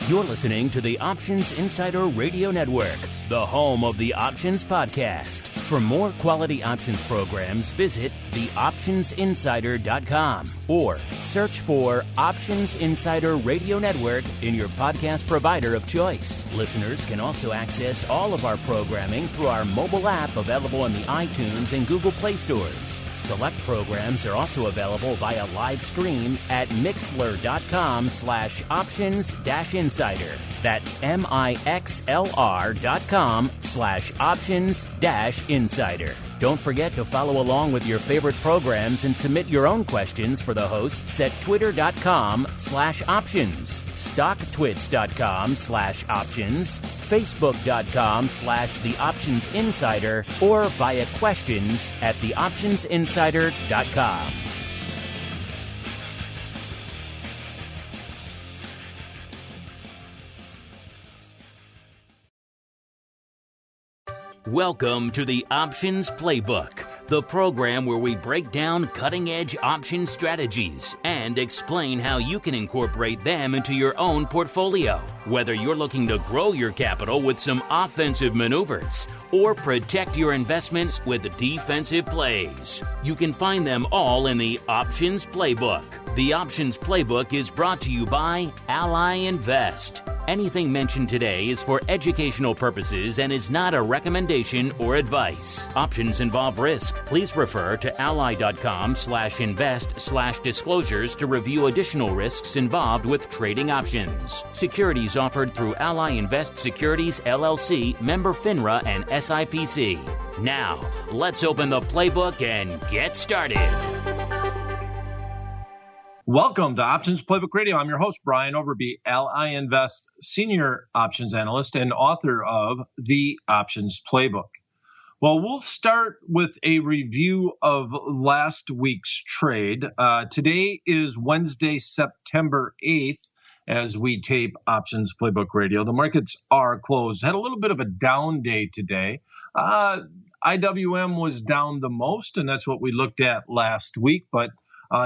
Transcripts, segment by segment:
You're listening to the Options Insider Radio Network, the home of the Options Podcast. For more quality options programs, visit theoptionsinsider.com or search for Options Insider Radio Network in your podcast provider of choice. Listeners can also access all of our programming through our mobile app available in the iTunes and Google Play stores. Select programs are also available via live stream at mixlr.com/options-insider. That's mixlr.com/options-insider. Don't forget to follow along with your favorite programs and submit your own questions for the hosts at twitter.com/options, stocktwits.com/options, facebook.com/theoptionsinsider, or via questions at theoptionsinsider.com. Welcome to the Options Playbook, the program where we break down cutting-edge option strategies and explain how you can incorporate them into your own portfolio. Whether you're looking to grow your capital with some offensive maneuvers or protect your investments with defensive plays, you can find them all in the Options Playbook. The Options Playbook is brought to you by Ally Invest. Anything mentioned today is for educational purposes and is not a recommendation or advice. Options involve risk. Please refer to ally.com/invest/disclosures to review additional risks involved with trading options. Securities offered through Ally Invest Securities, LLC, member FINRA and SIPC. Now, let's open the playbook and get started. Welcome to Options Playbook Radio. I'm your host, Brian Overby, Ally Invest Senior Options Analyst and author of The Options Playbook. Well, we'll start with a review of last week's trade. Today is Wednesday, September 8th, as we tape Options Playbook Radio. The markets are closed. Had a little bit of a down day today. IWM was down the most, and that's what we looked at last week, but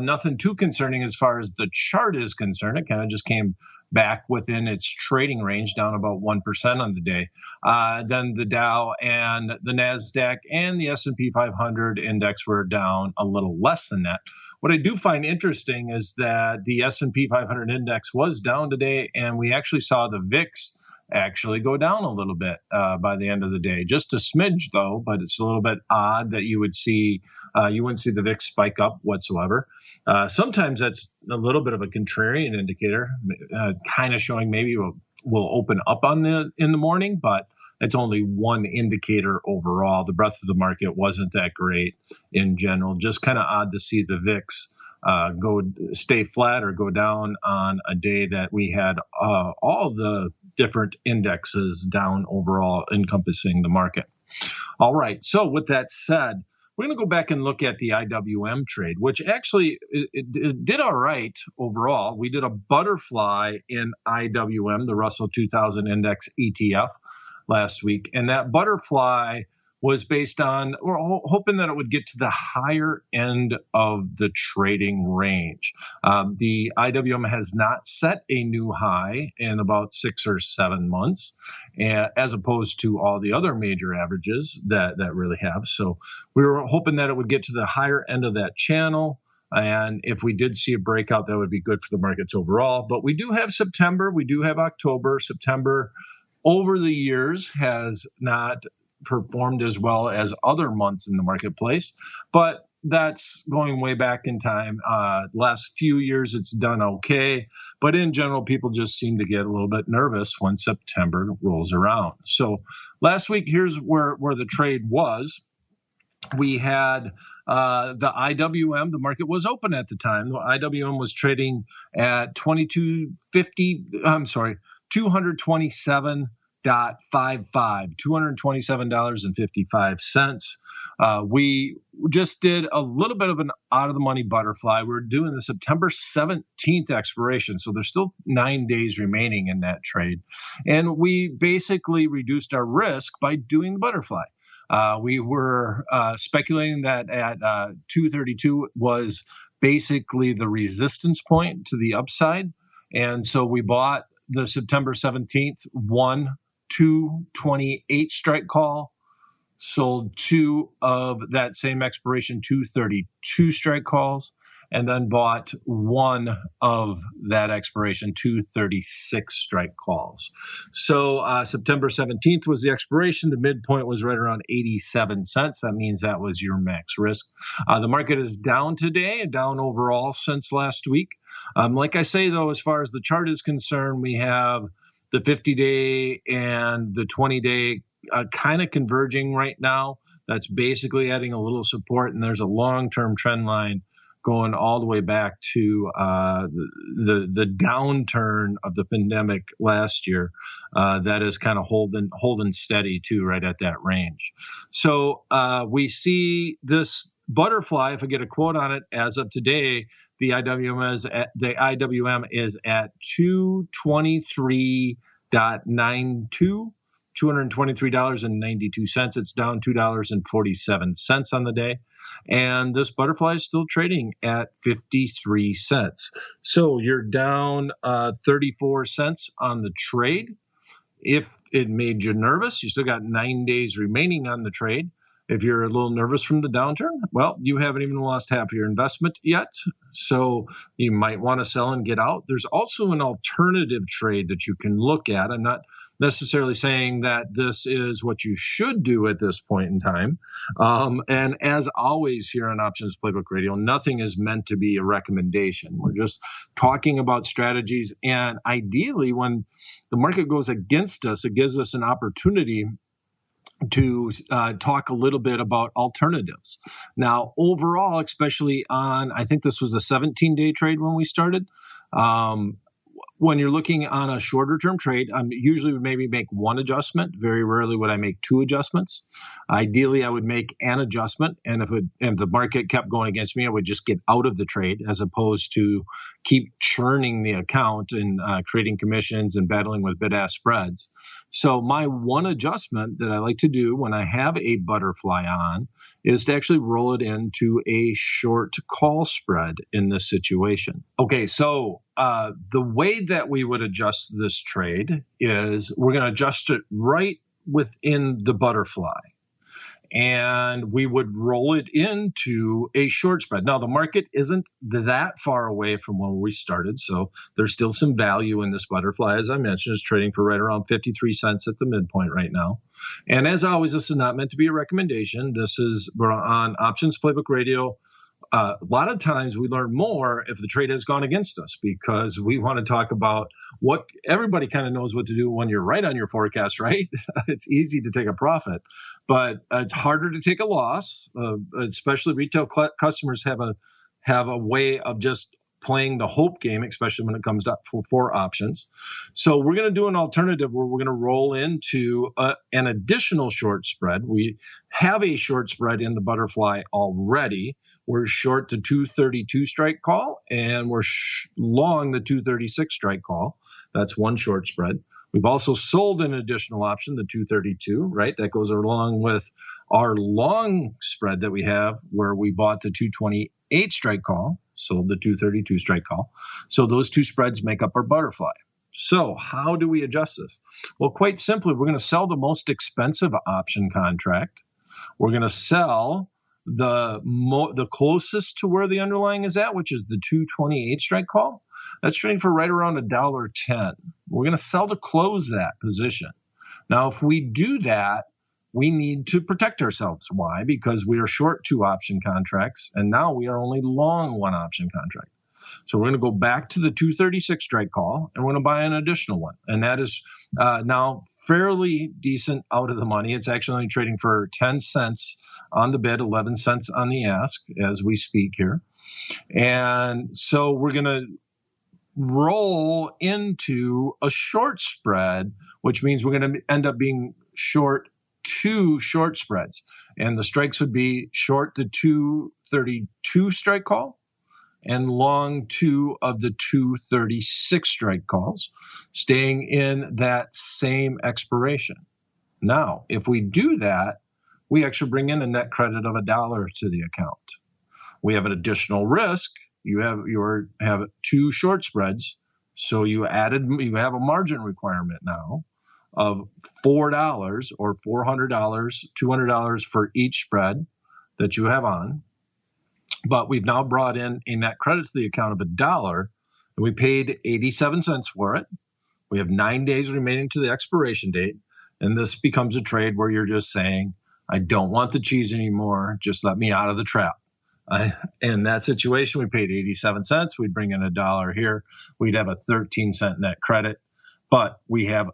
nothing too concerning as far as the chart is concerned. It kind of just came back within its trading range, down about 1% on the day. Then the Dow and the NASDAQ and the S&P 500 index were down a little less than that. What I do find interesting is that the S&P 500 index was down today, and we actually saw the VIX actually go down a little bit by the end of the day. Just a smidge, though, but it's a little bit odd that you wouldn't see the VIX spike up whatsoever. Sometimes that's a little bit of a contrarian indicator, kind of showing maybe we'll open up in the morning, but it's only one indicator overall. The breadth of the market wasn't that great in general. Just kind of odd to see the VIX stay flat or go down on a day that we had all the different indexes down overall, encompassing the market. All right. So with that said, we're going to go back and look at the IWM trade, which actually it did all right overall. We did a butterfly in IWM, the Russell 2000 Index ETF, last week. And that butterfly was based on, we're hoping that it would get to the higher end of the trading range. The IWM has not set a new high in about 6 or 7 months, as opposed to all the other major averages that really have. So we were hoping that it would get to the higher end of that channel. And if we did see a breakout, that would be good for the markets overall. But we do have September, we do have October. September over the years has not performed as well as other months in the marketplace, but that's going way back in time. Last few years, it's done okay, but in general, people just seem to get a little bit nervous when September rolls around. So last week, here's where the trade was. We had the IWM, the market was open at the time. The IWM was trading at $227.55. We just did a little bit of an out-of-the-money butterfly. We're doing the September 17th expiration, so there's still 9 days remaining in that trade. And we basically reduced our risk by doing the butterfly. We were speculating that at 232 was basically the resistance point to the upside. And so we bought the September 17th, 228 strike call, sold 2 of that same expiration 232 strike calls, and then bought 1 of that expiration 236 strike calls. So September 17th was the expiration. The midpoint was right around 87 cents. That means that was your max risk. The market is down today, down overall since last week. Like I say, though, as far as the chart is concerned, we have the 50-day and the 20-day kind of converging right now. That's basically adding a little support, and there's a long-term trend line going all the way back to the downturn of the pandemic last year. That is kind of holding steady too, right at that range. So we see this butterfly, if I get a quote on it, as of today, the IWM is at 223.92. $223.92. It's down $2.47 on the day. And this butterfly is still trading at 53 cents. So you're down 34 cents on the trade. If it made you nervous, you still got 9 days remaining on the trade. If you're a little nervous from the downturn, well, you haven't even lost half of your investment yet. So you might want to sell and get out. There's also an alternative trade that you can look at. I'm not necessarily saying that this is what you should do at this point in time. And as always here on Options Playbook Radio, nothing is meant to be a recommendation. We're just talking about strategies. And ideally, when the market goes against us, it gives us an opportunity to talk a little bit about alternatives. Now, overall, especially on, I think this was a 17-day trade when we started. When you're looking on a shorter term trade, I usually would maybe make one adjustment. Very rarely would I make 2 adjustments. Ideally, I would make an adjustment, and if the market kept going against me, I would just get out of the trade as opposed to keep churning the account and creating commissions and battling with bid-ask spreads. So my one adjustment that I like to do when I have a butterfly on is to actually roll it into a short call spread in this situation. Okay, so the way that we would adjust this trade is we're going to adjust it right within the butterfly. And we would roll it into a short spread. Now, the market isn't that far away from where we started, so there's still some value in this butterfly. As I mentioned, it's trading for right around 53 cents at the midpoint right now. And as always, this is not meant to be a recommendation. We're on Options Playbook Radio. A lot of times we learn more if the trade has gone against us, because we want to talk about what everybody kind of knows what to do when you're right on your forecast, right? It's easy to take a profit, but it's harder to take a loss. Especially retail customers have a way of just playing the hope game, especially when it comes to for options. So we're going to do an alternative where we're going to roll into an additional short spread. We have a short spread in the butterfly already. We're short the 232 strike call, and we're long the 236 strike call. That's one short spread. We've also sold an additional option, the 232, right? That goes along with our long spread that we have, where we bought the 228 strike call, sold the 232 strike call. So those 2 spreads make up our butterfly. So how do we adjust this? Well, quite simply, we're going to sell the most expensive option contract. We're going to sell the closest to where the underlying is at, which is the 228 strike call. That's trading for right around $1.10. We're going to sell to close that position. Now, if we do that, we need to protect ourselves. Why? Because we are short 2 option contracts, and now we are only long 1 option contract. So we're going to go back to the 236 strike call, and we're going to buy an additional one. And that is now fairly decent out of the money. It's actually only trading for 10 cents on the bid, 11 cents on the ask as we speak here. And so we're going to roll into a short spread, which means we're going to end up being short 2 short spreads. And the strikes would be short the 232 strike call and long 2 of the 236 strike calls, staying in that same expiration. Now, if we do that, we actually bring in a net credit of $1 to the account. We have an additional risk. You have 2 short spreads, So you have a margin requirement now of $4 or $400, $200 for each spread that you have on. But we've now brought in a net credit to the account of $1, and we paid 87 cents for it. We have 9 days remaining to the expiration date. And this becomes a trade where you're just saying, I don't want the cheese anymore. Just let me out of the trap. In that situation, we paid 87 cents. We'd bring in $1 here. We'd have a 13-cent net credit. But we have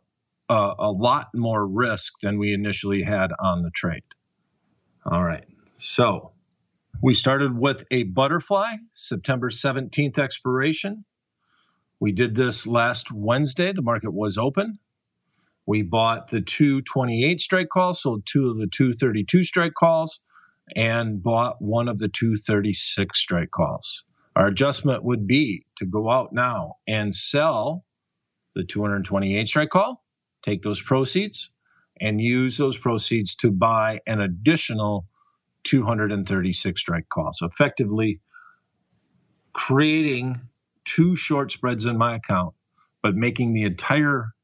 a lot more risk than we initially had on the trade. All right. So we started with a butterfly, September 17th expiration. We did this last Wednesday. The market was open. We bought the 228 strike calls, sold 2 of the 232 strike calls, and bought 1 of the 236 strike calls. Our adjustment would be to go out now and sell the 228 strike call, take those proceeds, and use those proceeds to buy an additional 236 strike calls, effectively creating 2 short spreads in my account, but making the entire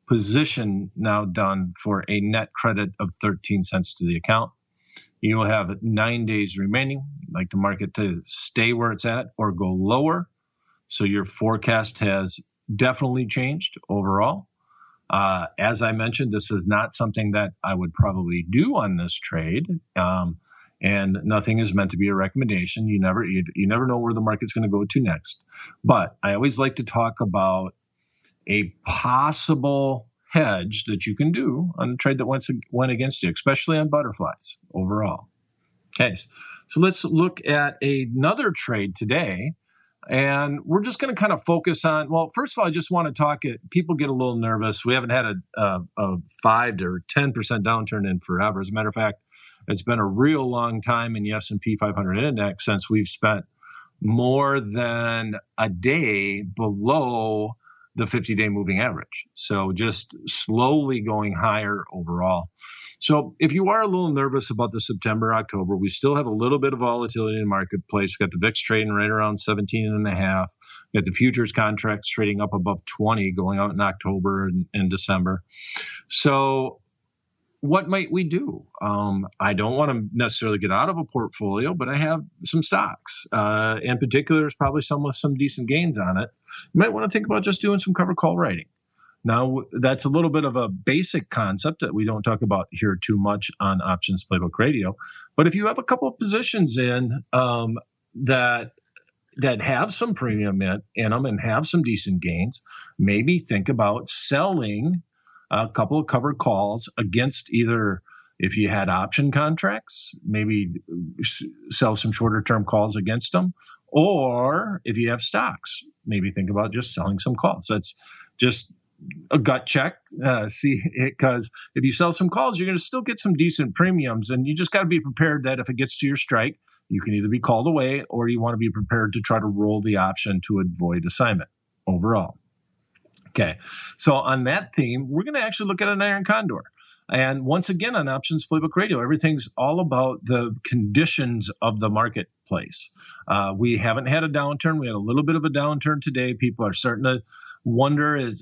position now done for a net credit of 13 cents to the account. You will have 9 days remaining. You'd like the market to stay where it's at or go lower. So your forecast has definitely changed overall. As I mentioned, this is not something that I would probably do on this trade. And nothing is meant to be a recommendation. You never know where the market's going to go to next. But I always like to talk about a possible hedge that you can do on a trade that went against you, especially on butterflies overall. Okay, so let's look at another trade today. And we're just going to kind of focus on, well, first of all, I just want to talk, people get a little nervous. We haven't had a 5 or 10% downturn in forever. As a matter of fact, it's been a real long time in the S&P 500 index since we've spent more than a day below the 50-day moving average. So just slowly going higher overall. So if you are a little nervous about the September, October, we still have a little bit of volatility in the marketplace. We've got the VIX trading right around 17.5. We've got the futures contracts trading up above 20 going out in October and December. So what might we do? I don't want to necessarily get out of a portfolio, but I have some stocks. In particular, there's probably some with some decent gains on it. You might want to think about just doing some cover call writing. Now, that's a little bit of a basic concept that we don't talk about here too much on Options Playbook Radio. But if you have a couple of positions in that have some premium in them and have some decent gains, maybe think about selling a couple of covered calls against either, if you had option contracts, maybe sell some shorter term calls against them, or if you have stocks, maybe think about just selling some calls. That's just a gut check, because if you sell some calls, you're going to still get some decent premiums, and you just got to be prepared that if it gets to your strike, you can either be called away or you want to be prepared to try to roll the option to avoid assignment overall. Okay, so on that theme, we're going to actually look at an iron condor. And once again, on Options Playbook Radio, everything's all about the conditions of the marketplace. We haven't had a downturn. We had a little bit of a downturn today. People are starting to wonder, is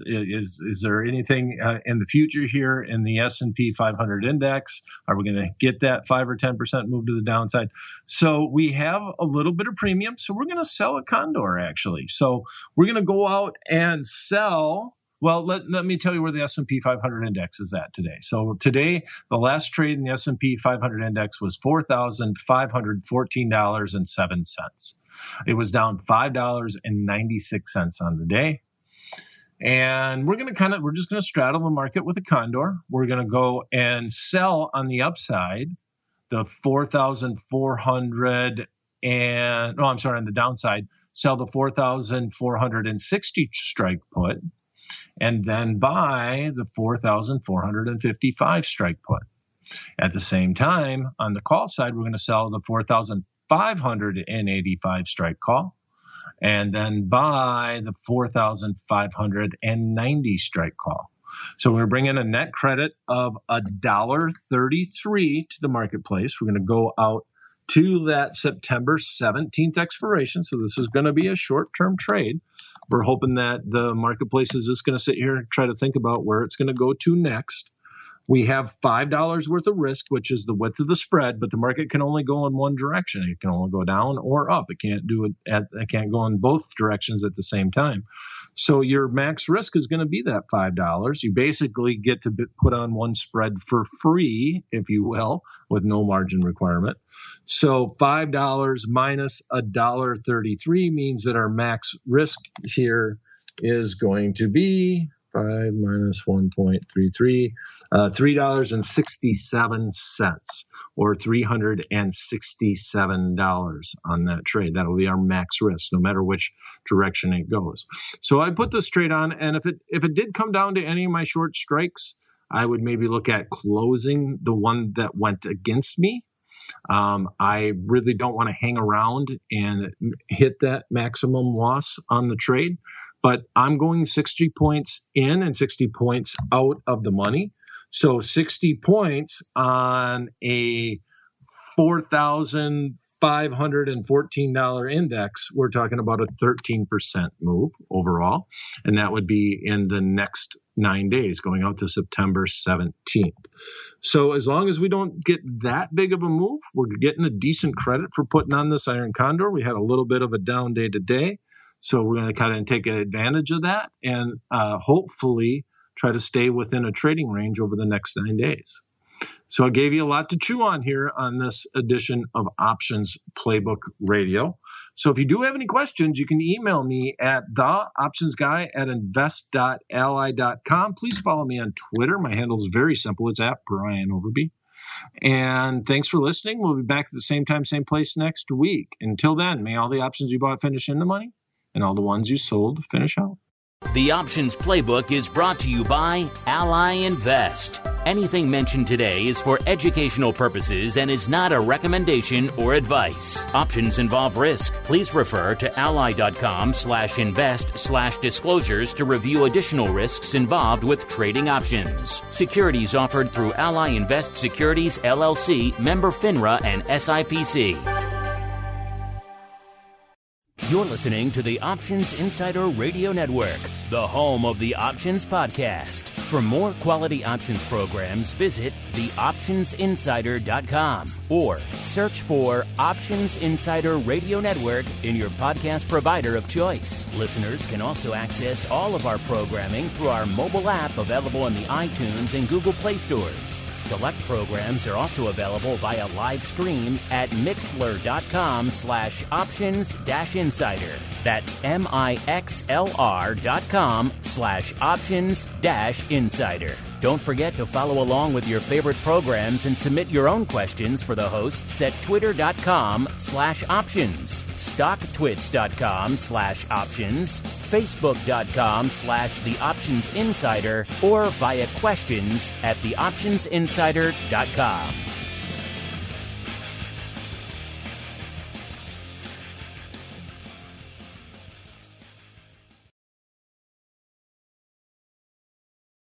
there anything in the future here in the S&P 500 index? Are we going to get that 5 or 10% move to the downside? So we have a little bit of premium. So we're going to sell a condor, actually. So we're going to go out and sell. Well, let me tell you where the S&P 500 index is at today. So today, the last trade in the S&P 500 index was $4,514.07. It was down $5.96 on the day. And we're just going to straddle the market with a condor. We're going to go and sell on the upside the 4,400 on the downside, sell the 4,460 strike put, and then buy the 4,455 strike put. At the same time, on the call side, we're going to sell the 4,585 strike call, and then buy the 4,590 strike call. So we're going to bring in a net credit of $1.33 to the marketplace. We're going to go out to that September 17th expiration. So this is going to be a short-term trade. We're hoping that the marketplace is just going to sit here and try to think about where it's going to go to next. We have $5 worth of risk, which is the width of the spread, but the market can only go in one direction. It can only go down or up. It can't it can't go in both directions at the same time. So your max risk is going to be that $5. You basically get to put on one spread for free, if you will, with no margin requirement. So $5 minus $1.33 means that our max risk here is going to be 5 minus 1.33, $3.67 or $367 on that trade. That'll be our max risk, no matter which direction it goes. So I put this trade on, and if it did come down to any of my short strikes, I would maybe look at closing the one that went against me. I really don't want to hang around and hit that maximum loss on the trade, but I'm going 60 points in and 60 points out of the money. So 60 points on a $4,514 index, we're talking about a 13% move overall. And that would be in the next 9 days, going out to September 17th. So as long as we don't get that big of a move, we're getting a decent credit for putting on this iron condor. We had a little bit of a down day today, so we're going to kind of take advantage of that and hopefully try to stay within a trading range over the next 9 days. So I gave you a lot to chew on here on this edition of Options Playbook Radio. So if you do have any questions, you can email me at theoptionsguy@invest.ally.com. Please follow me on Twitter. My handle is very simple. It's @BrianOverby. And thanks for listening. We'll be back at the same time, same place next week. Until then, may all the options you bought finish in the money and all the ones you sold finish out. The Options Playbook is brought to you by Ally Invest. Anything mentioned today is for educational purposes and is not a recommendation or advice. Options involve risk. Please refer to ally.com/invest/disclosures to review additional risks involved with trading options. Securities offered through Ally Invest Securities, LLC, member FINRA and SIPC. You're listening to the Options Insider Radio Network, the home of the Options Podcast. For more quality options programs, visit theoptionsinsider.com or search for Options Insider Radio Network in your podcast provider of choice. Listeners can also access all of our programming through our mobile app available in the iTunes and Google Play stores. Select programs are also available via live stream at mixlr.com/options-insider. That's mixlr.com/options-insider. Don't forget to follow along with your favorite programs and submit your own questions for the hosts at twitter.com/options, stocktwits.com/options, facebook.com/theoptionsinsider, or via questions@theoptionsinsider.com.